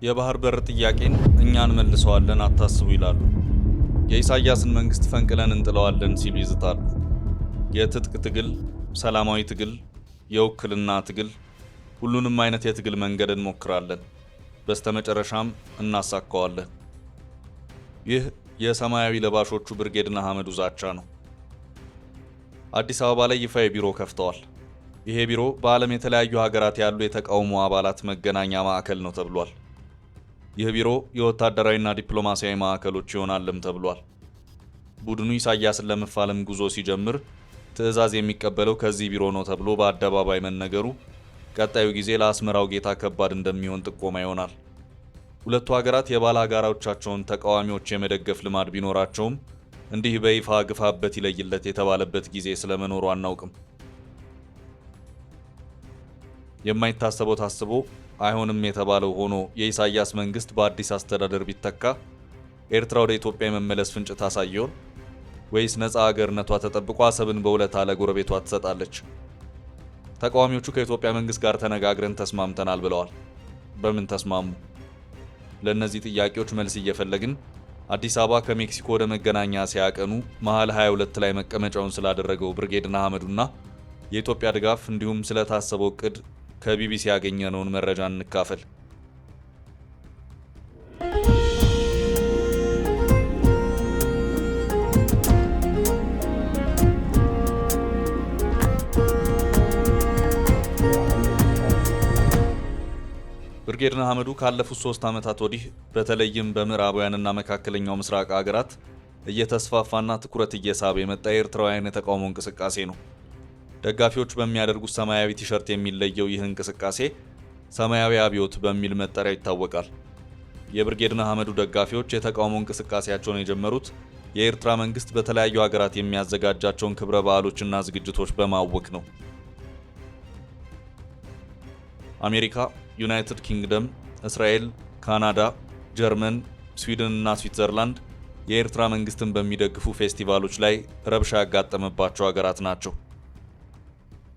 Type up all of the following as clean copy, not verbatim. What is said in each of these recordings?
የባህር በር ጥያቄን እኛን መልሰዋለን አታስቡ ይላሉ። የኢሳያስን መንግስት ፈንቅለን እንጥለዋለን ሲሉ ይዝታሉ። የትጥቅ ትግል፣ ሰላማዊ ትግል፣ የውክልና ትግል፣ ሁሉንም አይነት የትግል መንገድ እንሞክራለን፣ በስተመጨረሻም እናሳካዋለን። ይህ የሰማያዊ ለባሾቹ ብርጌድ ንሓመዱ ዛቻ ነው። አዲስ አበባ ላይ ይፋ ቢሮ ከፍተዋል። ይሄ ቢሮ በዓለም የተለያዩ ሀገራት ያሉ የተቃውሞ አባላት መገናኛ ማዕከል ነው ተብሏል። ይህ ቢሮ የወታደራዊና ዲፕሎማሲያዊ ማዕከሎች ይሆናልም ተብሏል። ቡድኑ ኢሳያስን ለመፋለም ጉዞ ሲጀምር ትዕዛዝ የሚቀበለው ከዚህ ቢሮ ነው ተብሎ በአደባባይ መነገሩ ቀጣዩ ጊዜ ለአስመራው ጌታ ከባድ እንደሚሆን ጥቆማ ይሆናል። ሁለቱ ሀገራት የባላጋራዎቻቸውን ተቃዋሚዎች የመደገፍ ልማድ ቢኖራቸውም እንዲህ በይፋ ግፋበት ይለይለት የተባለበት ጊዜ ስለመኖሩ አናውቅም። የማይታሰበው ታስቦ አይሆንም የተባለው ሆኖ የኢሳያስ መንግስት በአዲስ አስተዳደር ቢተካ ኤርትራ ወደ ኢትዮጵያ የመመለስ ፍንጭ ታሳየውን ወይስ ነፃ ሀገርነቷ ተጠብቆ አሰብን በውለታ ለጎረቤቷ ትሰጣለች? ተቃዋሚዎቹ ከኢትዮጵያ መንግስት ጋር ተነጋግረን ተስማምተናል ብለዋል። በምን ተስማሙ? ለእነዚህ ጥያቄዎች መልስ እየፈለግን አዲስ አበባ ከሜክሲኮ ወደ መገናኛ ሲያቀኑ መሃል 22 ላይ መቀመጫውን ስላደረገው ብርጌድ ንሓመዱና የኢትዮጵያ ድጋፍ እንዲሁም ስለታሰበው እቅድ ከቢቢሲ ያገኘነውን መረጃ እንካፈል። ብርጌድ ንሓመዱ ካለፉት 3 ዓመታት ወዲህ በተለይም በምዕራባውያንና መካከለኛው ምስራቅ ሀገራት እየተስፋፋና ትኩረት እየሳበ የመጣ የኤርትራውያን የተቃውሞ እንቅስቃሴ ነው። ደጋፊዎች በሚያደርጉት ሰማያዊ ቲሸርት የሚለየው ይህ እንቅስቃሴ ሰማያዊ አብዮት በሚል መጠሪያ ይታወቃል። የብርጌድ ንሓመዱ ደጋፊዎች የተቃውሞ እንቅስቃሴያቸውን የጀመሩት የኤርትራ መንግስት በተለያዩ ሀገራት የሚያዘጋጃቸውን ክብረ በዓሎችና ዝግጅቶች በማወክ ነው። አሜሪካ፣ ዩናይትድ ኪንግደም፣ እስራኤል፣ ካናዳ፣ ጀርመን፣ ስዊድን እና ስዊትዘርላንድ የኤርትራ መንግስትን በሚደግፉ ፌስቲቫሎች ላይ ረብሻ ያጋጠመባቸው ሀገራት ናቸው።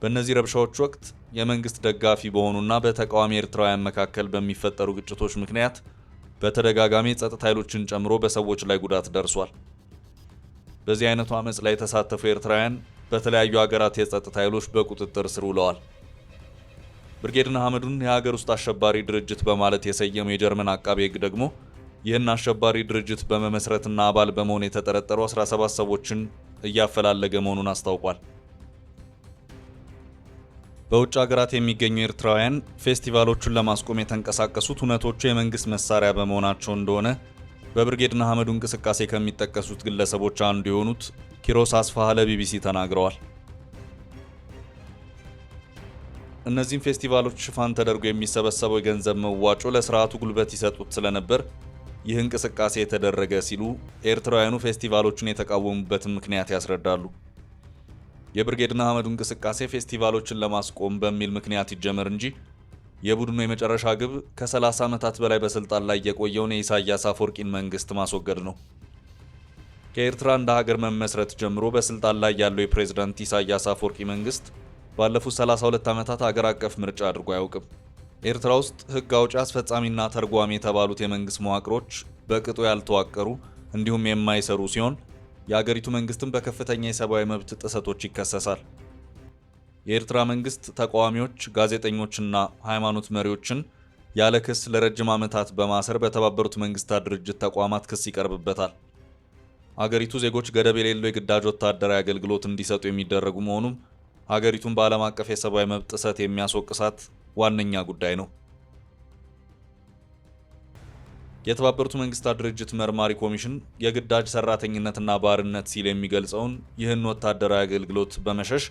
በእነዚህ ረብሻዎች ወቅት የመንግስት ደጋፊ በሆኑና በተቃዋሚ ኤርትራውያን መካከል በሚፈጠሩ ግጭቶች ምክንያት በተደጋጋሚ የጸጥታ ኃይሎችን ጨምሮ በሰዎች ላይ ጉዳት ደርሷል። በዚህ አይነቱ አመጽ ላይ የተሳተፉ ኤርትራውያን በተለያዩ ሀገራት የጸጥታ ኃይሎች በቁጥጥር ስር ውለዋል። ብርጌድ ንሓመዱን የሀገር ውስጥ አሸባሪ ድርጅት በማለት የሰየመው የጀርመን አቃቤ ሕግ ደግሞ ይህን አሸባሪ ድርጅት በመመስረትና አባል በመሆን የተጠረጠሩ 17 ሰዎችን እያፈላለገ መሆኑን አስታውቋል። በውጭ ሀገራት የሚገኙ ኤርትራውያን ፌስቲቫሎቹን ለማስቆም የተንቀሳቀሱት እውነቶቹ የመንግስት መሳሪያ በመሆናቸው እንደሆነ በብርጌድ ንሓመዱ እንቅስቃሴ ከሚጠቀሱት ግለሰቦች አንዱ የሆኑት ኪሮስ አስፋሃ ለቢቢሲ ተናግረዋል። እነዚህም ፌስቲቫሎች ሽፋን ተደርጎ የሚሰበሰበው የገንዘብ መዋጮ ለስርዓቱ ጉልበት ይሰጡት ስለነበር ይህ እንቅስቃሴ የተደረገ ሲሉ ኤርትራውያኑ ፌስቲቫሎቹን የተቃወሙበትን ምክንያት ያስረዳሉ። የብርጌድ ንሓመዱ እንቅስቃሴ ፌስቲቫሎችን ለማስቆም በሚል ምክንያት ይጀመር እንጂ የቡድኑ የመጨረሻ ግብ ከ30 ዓመታት በላይ በስልጣን ላይ የቆየውን የኢሳያስ አፈወርቂን መንግስት ማስወገድ ነው። ከኤርትራ እንደ ሀገር መመስረት ጀምሮ በስልጣን ላይ ያለው የፕሬዝዳንት ኢሳያስ አፈወርቂ መንግስት ባለፉት 32 ዓመታት ሀገር አቀፍ ምርጫ አድርጎ አያውቅም። ኤርትራ ውስጥ ህግ አውጪ፣ አስፈጻሚና ተርጓሚ የተባሉት የመንግስት መዋቅሮች በቅጡ ያልተዋቀሩ እንዲሁም የማይሰሩ ሲሆን የሀገሪቱ መንግስትም በከፍተኛ የሰብአዊ መብት ጥሰቶች ይከሰሳል። የኤርትራ መንግስት ተቃዋሚዎች፣ ጋዜጠኞችና ሃይማኖት መሪዎችን ያለ ክስ ለረጅም ዓመታት በማሰር በተባበሩት መንግስታት ድርጅት ተቋማት ክስ ይቀርብበታል። ሀገሪቱ ዜጎች ገደብ የሌለው የግዳጅ ወታደራዊ አገልግሎት እንዲሰጡ የሚደረጉ መሆኑም ሀገሪቱን በዓለም አቀፍ የሰብአዊ መብት ጥሰት የሚያስወቅሳት ዋነኛ ጉዳይ ነው። የተባበሩት መንግስታት ድርጅት መርማሪ ኮሚሽን የግዳጅ ሰራተኝነትና ባርነት ሲል የሚገልጸውን ይህን ወታደራዊ አገልግሎት በመሸሽ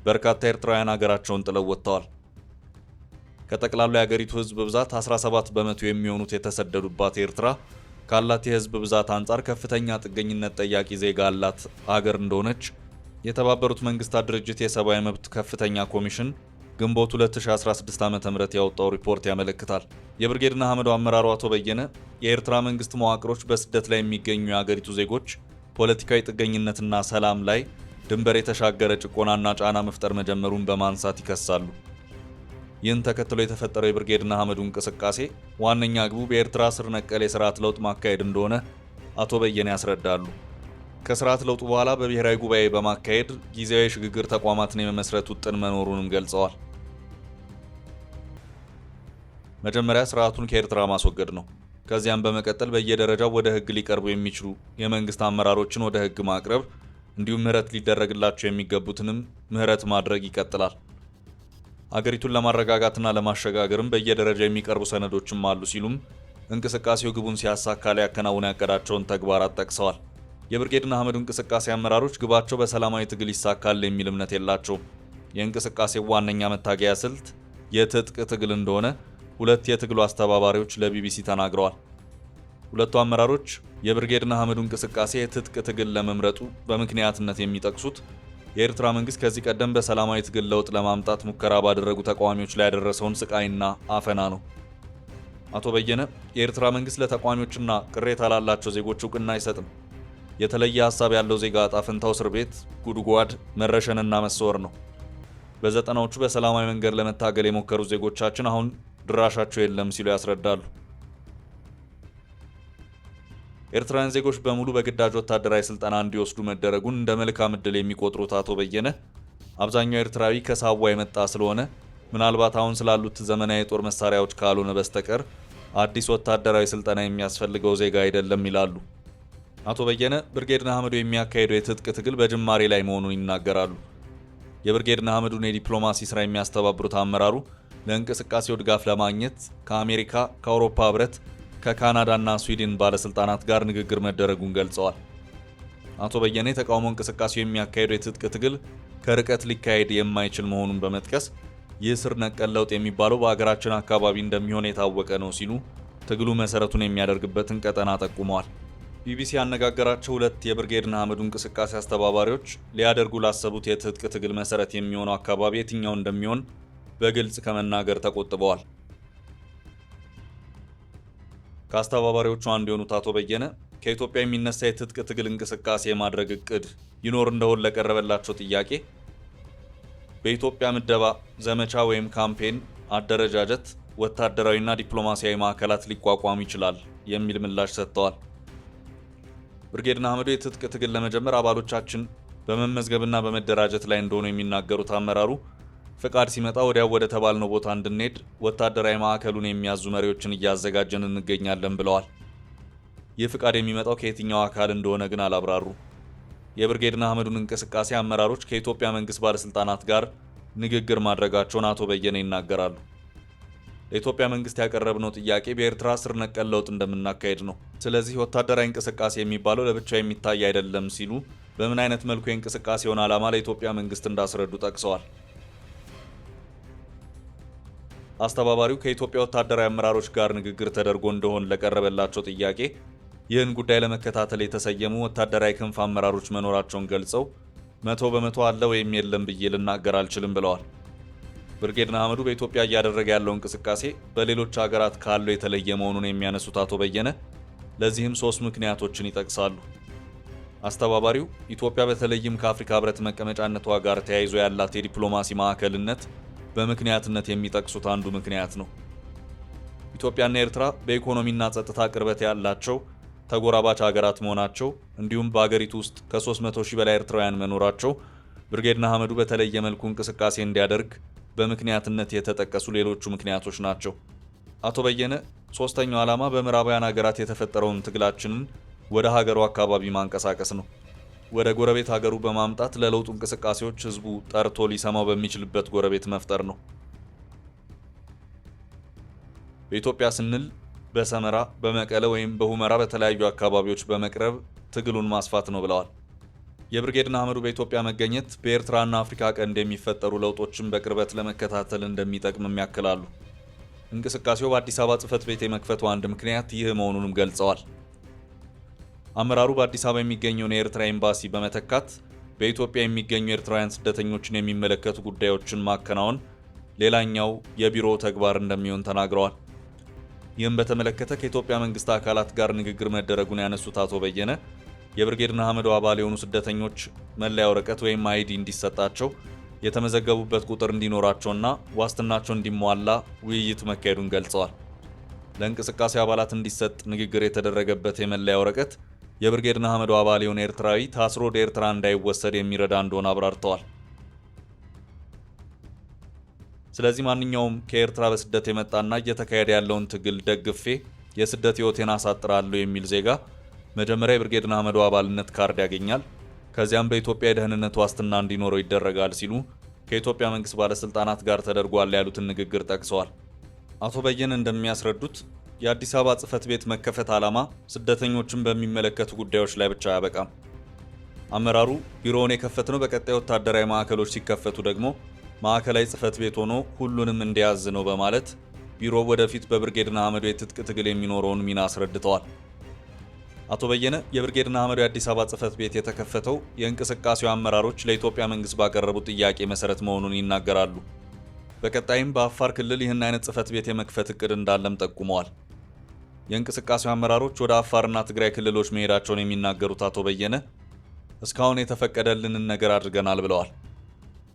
በርካታ ኤርትራውያን ሀገራቸውን ጥለው ወጥተዋል። ከጠቅላላው የሀገሪቱ ህዝብ ብዛት 17 በመቶ የሚሆኑት የተሰደዱባት ኤርትራ ካላት የህዝብ ብዛት አንጻር ከፍተኛ ጥገኝነት ጠያቂ ዜጋ ያላት ሀገር እንደሆነች የተባበሩት መንግስታት ድርጅት የሰብአዊ መብት ከፍተኛ ኮሚሽን ግንቦት 2016 ዓ.ም ያወጣው ሪፖርት ያመለክታል። የብርጌድ ንሓመዱ አመራሩ አቶ በየነ የኤርትራ መንግስት መዋቅሮች በስደት ላይ የሚገኙ የሀገሪቱ ዜጎች ፖለቲካዊ ጥገኝነትና ሰላም ላይ ድንበር የተሻገረ ጭቆናና ጫና መፍጠር መጀመሩን በማንሳት ይከሳሉ። ይህን ተከትሎ የተፈጠረው የብርጌድ ንሓመዱ እንቅስቃሴ ዋነኛ ግቡ በኤርትራ ስር ነቀል የስርዓት ለውጥ ማካሄድ እንደሆነ አቶ በየነ ያስረዳሉ። ከስርዓት ለውጡ በኋላ በብሔራዊ ጉባኤ በማካሄድ ጊዜያዊ የሽግግር ተቋማትን የመመስረት ውጥን መኖሩንም ገልጸዋል። መጀመሪያ ስርዓቱን ከኤርትራ ማስወገድ ነው። ከዚያም በመቀጠል በየደረጃው ወደ ህግ ሊቀርቡ የሚችሉ የመንግስት አመራሮችን ወደ ህግ ማቅረብ እንዲሁም ምህረት ሊደረግላቸው የሚገቡትንም ምህረት ማድረግ ይቀጥላል። አገሪቱን ለማረጋጋትና ለማሸጋገርም በየደረጃው የሚቀርቡ ሰነዶችም አሉ ሲሉም እንቅስቃሴው ግቡን ሲያሳካ ሊያከናውን ያቀዳቸውን ተግባራት ጠቅሰዋል። የብርጌድ ንሓመዱ እንቅስቃሴ አመራሮች ግባቸው በሰላማዊ ትግል ይሳካል የሚል እምነት የላቸውም። የእንቅስቃሴው ዋነኛ መታገያ ስልት የትጥቅ ትግል እንደሆነ ሁለት የትግሉ አስተባባሪዎች ለቢቢሲ ተናግረዋል። ሁለቱ አመራሮች የብርጌድ ንሓመዱ እንቅስቃሴ የትጥቅ ትግል ለመምረጡ በምክንያትነት የሚጠቅሱት የኤርትራ መንግስት ከዚህ ቀደም በሰላማዊ ትግል ለውጥ ለማምጣት ሙከራ ባደረጉ ተቃዋሚዎች ላይ ያደረሰውን ስቃይና አፈና ነው። አቶ በየነ የኤርትራ መንግስት ለተቃዋሚዎችና ቅሬታ ላላቸው ዜጎች እውቅና አይሰጥም። የተለየ ሀሳብ ያለው ዜጋ ዕጣ ፈንታው እስር ቤት፣ ጉድጓድ፣ መረሸንና መሰወር ነው። በዘጠናዎቹ በሰላማዊ መንገድ ለመታገል የሞከሩ ዜጎቻችን አሁን ድራሻቸው የለም ሲሉ ያስረዳሉ። ኤርትራውያን ዜጎች በሙሉ በግዳጅ ወታደራዊ ስልጠና እንዲወስዱ መደረጉን እንደ መልካም ዕድል የሚቆጥሩት አቶ በየነ አብዛኛው ኤርትራዊ ከሳዋ የመጣ ስለሆነ ምናልባት አሁን ስላሉት ዘመናዊ የጦር መሳሪያዎች ካልሆነ በስተቀር አዲስ ወታደራዊ ስልጠና የሚያስፈልገው ዜጋ አይደለም ይላሉ። አቶ በየነ ብርጌድ ንሓመዱ የሚያካሄደው የትጥቅ ትግል በጅማሬ ላይ መሆኑን ይናገራሉ። የብርጌድ ንሓመዱን የዲፕሎማሲ ስራ የሚያስተባብሩት አመራሩ ለእንቅስቃሴው ድጋፍ ለማግኘት ከአሜሪካ፣ ከአውሮፓ ህብረት፣ ከካናዳና ስዊድን ባለስልጣናት ጋር ንግግር መደረጉን ገልጸዋል። አቶ በየነ የተቃውሞ እንቅስቃሴው የሚያካሄደው የትጥቅ ትግል ከርቀት ሊካሄድ የማይችል መሆኑን በመጥቀስ ይህ ስር ነቀል ለውጥ የሚባለው በአገራችን አካባቢ እንደሚሆን የታወቀ ነው ሲሉ ትግሉ መሰረቱን የሚያደርግበትን ቀጠና ጠቁመዋል። ቢቢሲ ያነጋገራቸው ሁለት የብርጌድ ንሓመዱ እንቅስቃሴ አስተባባሪዎች ሊያደርጉ ላሰቡት የትጥቅ ትግል መሰረት የሚሆነው አካባቢ የትኛው እንደሚሆን በግልጽ ከመናገር ተቆጥበዋል። ከአስተባባሪዎቹ አንዱ የሆኑት አቶ በየነ ከኢትዮጵያ የሚነሳ የትጥቅ ትግል እንቅስቃሴ የማድረግ እቅድ ይኖር እንደሆነ ለቀረበላቸው ጥያቄ በኢትዮጵያ ምደባ፣ ዘመቻ ወይም ካምፔን አደረጃጀት፣ ወታደራዊና ዲፕሎማሲያዊ ማዕከላት ሊቋቋሙ ይችላል የሚል ምላሽ ሰጥተዋል። ብርጌድ ንሓመዱ የትጥቅ ትግል ለመጀመር አባሎቻችን በመመዝገብና በመደራጀት ላይ እንደሆኑ የሚናገሩት አመራሩ ፍቃድ ሲመጣ ወዲያው ወደ ተባልነው ቦታ እንድንሄድ ወታደራዊ ማዕከሉን የሚያዙ መሪዎችን እያዘጋጀን እንገኛለን ብለዋል። ይህ ፍቃድ የሚመጣው ከየትኛው አካል እንደሆነ ግን አላብራሩ። የብርጌድ ንሓመዱን እንቅስቃሴ አመራሮች ከኢትዮጵያ መንግስት ባለስልጣናት ጋር ንግግር ማድረጋቸውን አቶ በየነ ይናገራሉ። ለኢትዮጵያ መንግስት ያቀረብነው ጥያቄ በኤርትራ ስር ነቀል ለውጥ እንደምናካሄድ ነው። ስለዚህ ወታደራዊ እንቅስቃሴ የሚባለው ለብቻው የሚታይ አይደለም ሲሉ በምን አይነት መልኩ የእንቅስቃሴውን ዓላማ ለኢትዮጵያ መንግስት እንዳስረዱ ጠቅሰዋል። አስተባባሪው ከኢትዮጵያ ወታደራዊ አመራሮች ጋር ንግግር ተደርጎ እንደሆን ለቀረበላቸው ጥያቄ ይህን ጉዳይ ለመከታተል የተሰየሙ ወታደራዊ ክንፍ አመራሮች መኖራቸውን ገልጸው 100% አለ ወይም የለም ብዬ ልናገር አልችልም ብለዋል። ብርጌድ ንሓመዱ በኢትዮጵያ እያደረገ ያለው እንቅስቃሴ በሌሎች ሀገራት ካለው የተለየ መሆኑን የሚያነሱት አቶ በየነ ለዚህም 3 ምክንያቶችን ይጠቅሳሉ። አስተባባሪው ኢትዮጵያ በተለይም ከአፍሪካ ህብረት መቀመጫነቷ ጋር ተያይዞ ያላት የዲፕሎማሲ ማዕከልነት በምክንያትነት የሚጠቅሱት አንዱ ምክንያት ነው። ኢትዮጵያና ኤርትራ በኢኮኖሚና ጸጥታ ቅርበት ያላቸው ተጎራባች ሀገራት መሆናቸው እንዲሁም በአገሪቱ ውስጥ ከ300 ሺህ በላይ ኤርትራውያን መኖራቸው ብርጌድ ንሓመዱ በተለየ መልኩ እንቅስቃሴ እንዲያደርግ በምክንያትነት የተጠቀሱ ሌሎቹ ምክንያቶች ናቸው። አቶ በየነ ሶስተኛው ዓላማ በምዕራባውያን ሀገራት የተፈጠረውን ትግላችንን ወደ ሀገሩ አካባቢ ማንቀሳቀስ ነው። ወደ ጎረቤት ሀገሩ በማምጣት ለለውጡ እንቅስቃሴዎች ህዝቡ ጠርቶ ሊሰማው በሚችልበት ጎረቤት መፍጠር ነው። በኢትዮጵያ ስንል በሰመራ፣ በመቀለ ወይም በሁመራ በተለያዩ አካባቢዎች በመቅረብ ትግሉን ማስፋት ነው ብለዋል። የብርጌድ ንሓመዱ በኢትዮጵያ መገኘት በኤርትራና አፍሪካ ቀንድ የሚፈጠሩ ለውጦችን በቅርበት ለመከታተል እንደሚጠቅምም ያክላሉ። እንቅስቃሴው በአዲስ አበባ ጽህፈት ቤት የመክፈቱ አንድ ምክንያት ይህ መሆኑንም ገልጸዋል። አመራሩ በአዲስ አበባ የሚገኘውን የኤርትራ ኤምባሲ በመተካት በኢትዮጵያ የሚገኙ ኤርትራውያን ስደተኞችን የሚመለከቱ ጉዳዮችን ማከናወን ሌላኛው የቢሮ ተግባር እንደሚሆን ተናግረዋል። ይህም በተመለከተ ከኢትዮጵያ መንግስት አካላት ጋር ንግግር መደረጉን ያነሱት አቶ በየነ የብርጌድ ንሓመዱ አባል የሆኑ ስደተኞች መለያ ወረቀት ወይም አይዲ እንዲሰጣቸው የተመዘገቡበት ቁጥር እንዲኖራቸውና ዋስትናቸው እንዲሟላ ውይይት መካሄዱን ገልጸዋል። ለእንቅስቃሴ አባላት እንዲሰጥ ንግግር የተደረገበት የመለያ ወረቀት የብርጌድ ንሓመዱ አባል የሆነ ኤርትራዊ ታስሮ ወደ ኤርትራ እንዳይወሰድ የሚረዳ እንደሆነ አብራርተዋል። ስለዚህ ማንኛውም ከኤርትራ በስደት የመጣና እየተካሄደ ያለውን ትግል ደግፌ የስደት ሕይወቴን አሳጥራለሁ የሚል ዜጋ መጀመሪያ የብርጌድ ንሓመዱ አባልነት ካርድ ያገኛል። ከዚያም በኢትዮጵያ የደህንነት ዋስትና እንዲኖረው ይደረጋል ሲሉ ከኢትዮጵያ መንግስት ባለስልጣናት ጋር ተደርጓል ያሉትን ንግግር ጠቅሰዋል። አቶ በየነ እንደሚያስረዱት የአዲስ አበባ ጽህፈት ቤት መከፈት ዓላማ ስደተኞችን በሚመለከቱ ጉዳዮች ላይ ብቻ አያበቃም። አመራሩ ቢሮውን የከፈትነው በቀጣይ ወታደራዊ ማዕከሎች ሲከፈቱ ደግሞ ማዕከላዊ ጽህፈት ቤት ሆኖ ሁሉንም እንዲያዝ ነው በማለት ቢሮው ወደፊት በብርጌድ ንሓመዱ የትጥቅ ትግል የሚኖረውን ሚና አስረድተዋል። አቶ በየነ የብርጌድ ንሓመዱ የአዲስ አበባ ጽህፈት ቤት የተከፈተው የእንቅስቃሴው አመራሮች ለኢትዮጵያ መንግስት ባቀረቡት ጥያቄ መሰረት መሆኑን ይናገራሉ። በቀጣይም በአፋር ክልል ይህን አይነት ጽህፈት ቤት የመክፈት እቅድ እንዳለም ጠቁመዋል። የእንቅስቃሴው አመራሮች ወደ አፋርና ትግራይ ክልሎች መሄዳቸውን የሚናገሩት አቶ በየነ እስካሁን የተፈቀደልንን ነገር አድርገናል ብለዋል።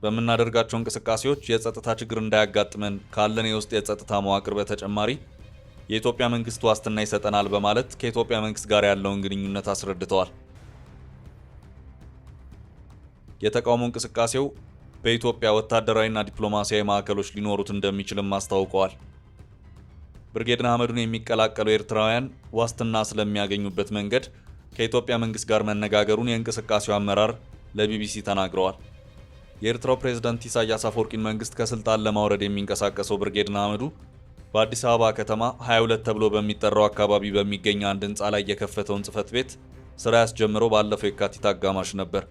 በምናደርጋቸው እንቅስቃሴዎች የጸጥታ ችግር እንዳያጋጥመን ካለን የውስጥ የጸጥታ መዋቅር በተጨማሪ የኢትዮጵያ መንግስት ዋስትና ይሰጠናል በማለት ከኢትዮጵያ መንግስት ጋር ያለውን ግንኙነት አስረድተዋል። የተቃውሞ እንቅስቃሴው በኢትዮጵያ ወታደራዊና ዲፕሎማሲያዊ ማዕከሎች ሊኖሩት እንደሚችልም አስታውቀዋል። ብርጌድ ንሓመዱን የሚቀላቀሉ ኤርትራውያን ዋስትና ስለሚያገኙበት መንገድ ከኢትዮጵያ መንግስት ጋር መነጋገሩን የእንቅስቃሴው አመራር ለቢቢሲ ተናግረዋል። የኤርትራው ፕሬዝዳንት ኢሳያስ አፈወርቂን መንግስት ከስልጣን ለማውረድ የሚንቀሳቀሰው ብርጌድ ንሓመዱ በአዲስ አበባ ከተማ 22 ተብሎ በሚጠራው አካባቢ በሚገኝ አንድ ህንፃ ላይ የከፈተውን ጽህፈት ቤት ስራ ያስጀምረው ባለፈው የካቲት አጋማሽ ነበር።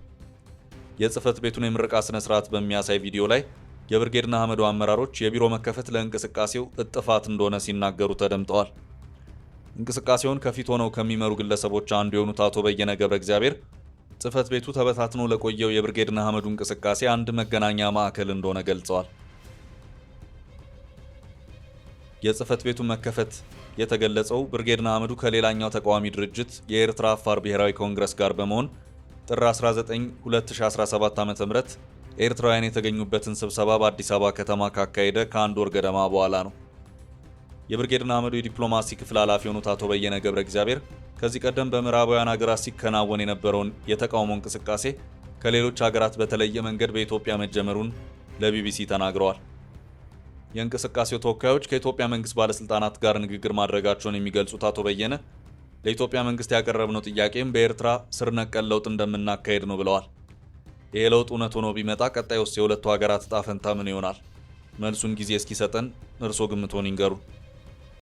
የጽህፈት ቤቱን የምረቃ ስነ ስርዓት በሚያሳይ ቪዲዮ ላይ የብርጌድ ንሓመዱ አመራሮች የቢሮ መከፈት ለእንቅስቃሴው እጥፋት እንደሆነ ሲናገሩ ተደምጠዋል። እንቅስቃሴውን ከፊት ሆነው ከሚመሩ ግለሰቦች አንዱ የሆኑት አቶ በየነ ገብረ እግዚአብሔር ጽህፈት ቤቱ ተበታትኖ ለቆየው የብርጌድ ንሓመዱ እንቅስቃሴ አንድ መገናኛ ማዕከል እንደሆነ ገልጸዋል። የጽህፈት ቤቱ መከፈት የተገለጸው ብርጌድ ንሓመዱ ከሌላኛው ተቃዋሚ ድርጅት የኤርትራ አፋር ብሔራዊ ኮንግረስ ጋር በመሆን ጥር 19 2017 ዓ.ም ኤርትራውያን የተገኙበትን ስብሰባ በአዲስ አበባ ከተማ ካካሄደ ከአንድ ወር ገደማ በኋላ ነው። የብርጌድ ንሓመዱ የዲፕሎማሲ ክፍል ኃላፊ የሆኑት አቶ በየነ ገብረ እግዚአብሔር ከዚህ ቀደም በምዕራባውያን ሀገራት ሲከናወን የነበረውን የተቃውሞ እንቅስቃሴ ከሌሎች ሀገራት በተለየ መንገድ በኢትዮጵያ መጀመሩን ለቢቢሲ ተናግረዋል። የእንቅስቃሴው ተወካዮች ከኢትዮጵያ መንግስት ባለስልጣናት ጋር ንግግር ማድረጋቸውን የሚገልጹት አቶ በየነ ለኢትዮጵያ መንግስት ያቀረብነው ጥያቄም በኤርትራ ስር ነቀል ለውጥ እንደምናካሄድ ነው ብለዋል። ይሄ ለውጥ እውነት ሆኖ ቢመጣ ቀጣይ ውስጥ የሁለቱ ሀገራት ዕጣ ፈንታ ምን ይሆናል? መልሱን ጊዜ እስኪሰጠን እርስዎ ግምቶን ይንገሩ።